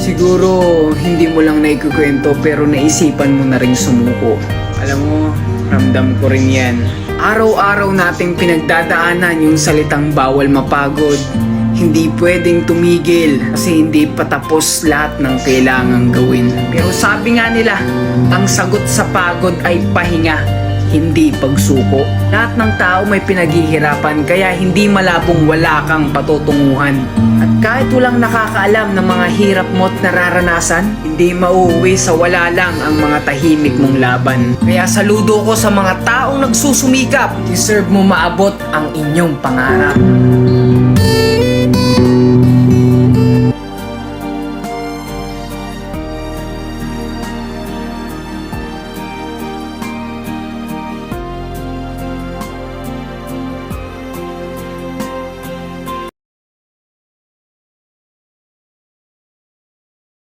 Siguro hindi mo lang naikukwento pero naisipan mo na rin sumuko. Alam mo, ramdam ko rin yan. Araw-araw nating pinagdadaanan yung salitang bawal mapagod. Hindi pwedeng tumigil kasi hindi pa tapos lahat ng kailangang gawin. Pero sabi nga nila, ang sagot sa pagod ay pahinga, hindi pagsuko. Lahat ng tao may pinaghihirapan kaya hindi malabong wala kang patutunguhan. At kahit walang nakakaalam ng mga hirap mo at nararanasan, hindi mauuwi sa wala lang ang mga tahimik mong laban. Kaya saludo ko sa mga taong nagsusumikap. Deserve mo maabot ang inyong pangarap.